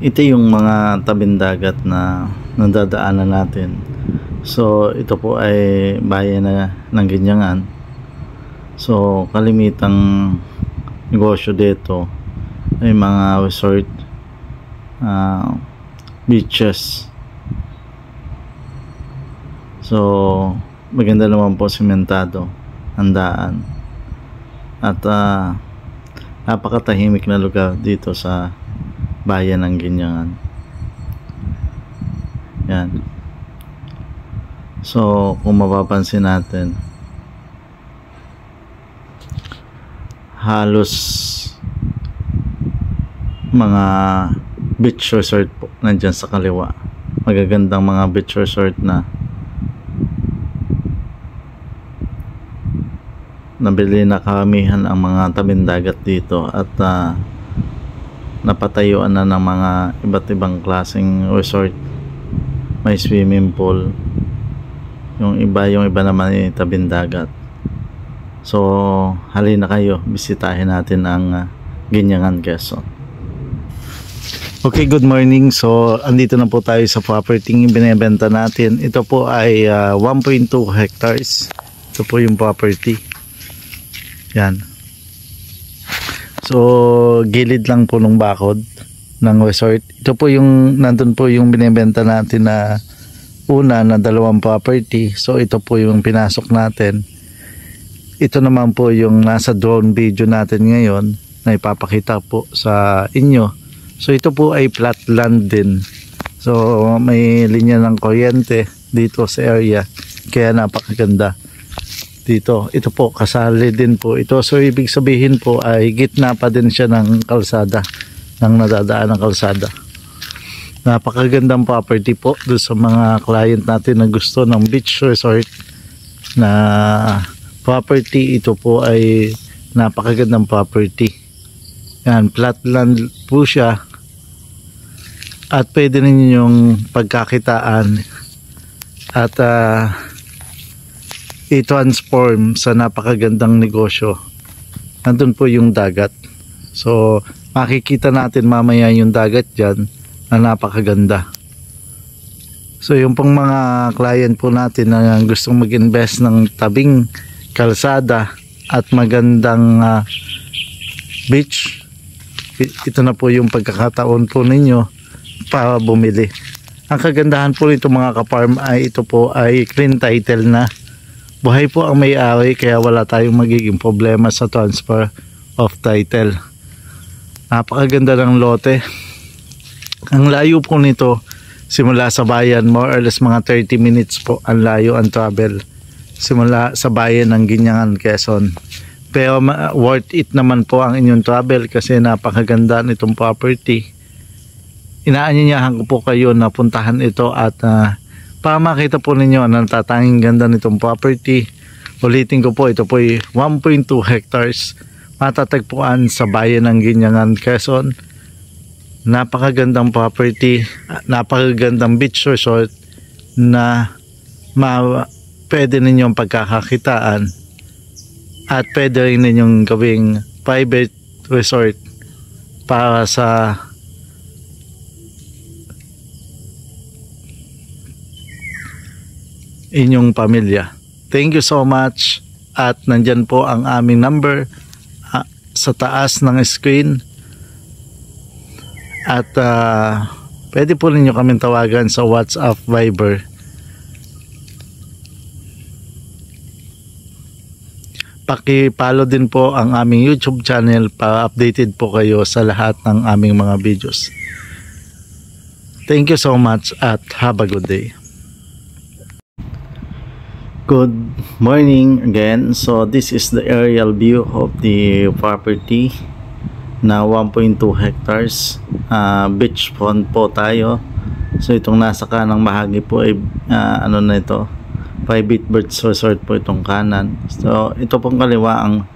ito yung mga tabing dagat na nadadaanan natin. So ito po ay bayan ng Ginyangan. So kalimitang negosyo dito ay mga resort, beaches. So maganda naman po simentado ang daan at napakatahimik na lugar dito sa bayan ng Ginyangan. Yan. So kung mapapansin natin, halos mga beach resort po nandyan sa kaliwa. Magagandang mga beach resort na nabili na karamihan ang mga tabing dagat dito at napatayuan na ng mga iba't ibang klaseng resort. May swimming pool, yung iba naman ay tabing dagat. So halina kayo, bisitahin natin ang Ginyangan, Quezon. Okay, good morning. So andito na po tayo sa property yung binebenta natin. Ito po ay 1.2 hectares. Ito po yung property. Yan. So gilid lang po ng bakod ng resort. Ito po yung nandun po yung binebenta natin na una na dalawang property. So ito po yung pinasok natin. Ito naman po yung nasa drone video natin ngayon na ipapakita po sa inyo. So ito po ay flat land din. So may linya ng kuryente dito sa area, kaya napakaganda dito. Ito po kasali din po ito. So ibig sabihin po ay gitna pa din siya ng kalsada, ng nadadaan ng kalsada. Napakagandang property po doon sa mga client natin na gusto ng beach resort na property. Ito po ay napakagandang property. Yan, flat land po siya at pwede ninyong pagkakitaan at i-transform sa napakagandang negosyo. Nandun po yung dagat. So makikita natin mamaya yung dagat dyan na napakaganda. So yung pong mga client po natin na gustong mag-invest ng tabing kalsada at magandang beach, ito na po yung pagkakataon po ninyo para bumili. Ang kagandahan po nito mga ka-farm ay ito po ay clean title na. Buhay po ang may-ari, kaya wala tayong magiging problema sa transfer of title. Napakaganda ng lote. Ang layo po nito simula sa bayan, more or less mga 30 minutes po ang layo ang travel simula sa bayan ng Ginyangan, Quezon. Pero worth it naman po ang inyong travel kasi napakaganda nitong property. Inaanyayahan ko po kayo na puntahan ito at para makita po ninyo ang tatanging ganda nitong property. Ulitin ko po, ito po ay 1.2 hectares. Matatagpuan sa bayan ng Ginyangan, Quezon. Napakagandang property, napakagandang beach resort na pwede ninyong pagkakakitaan at pwede rin ninyong gawing private resort para sa inyong pamilya. Thank you so much at nandyan po ang aming number sa taas ng screen at pwede po ninyo kaming tawagan sa WhatsApp, Viber. Paki-follow din po ang aming YouTube channel para updated po kayo sa lahat ng aming mga videos. Thank you so much at have a good day. Good morning again. So this is the aerial view of the property na 1.2 hectares. Beachfront po tayo. So itong nasa kanang bahagi po ay ano na ito, private beach resort po itong kanan. So ito pong kaliwa ang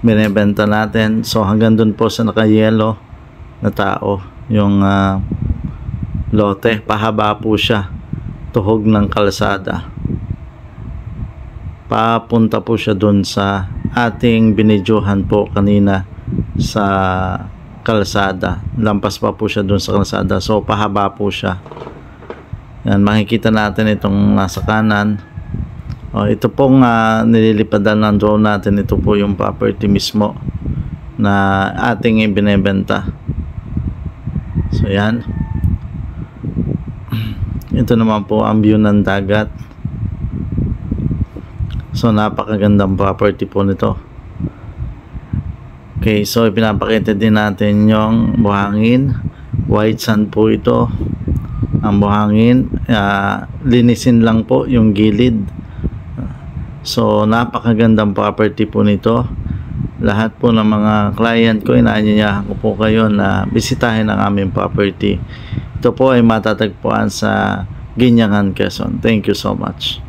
binebenta natin. So hanggang dun po sa nakayelo na tao yung lote. Pahaba po siya, tuhog ng kalsada. Papunta po siya dun sa ating binidyohan po kanina sa kalsada. Lampas pa po siya dun sa kalsada. So pahaba po siya. Yan, makikita natin itong nasa kanan. Ito pong nililipadan ng drone natin. Ito po yung property mismo na ating ibinebenta. So yan. Ito naman po ang view ng dagat. So napakagandang property po nito. Okay, so ipinapakita din natin yung buhangin. White sand po ito. Ang buhangin, linisin lang po yung gilid. So napakagandang property po nito. Lahat po ng mga client ko, inaanyayahan ko po kayo na bisitahin ang aming property. Ito po ay matatagpuan sa Ginyangan, Quezon. Thank you so much.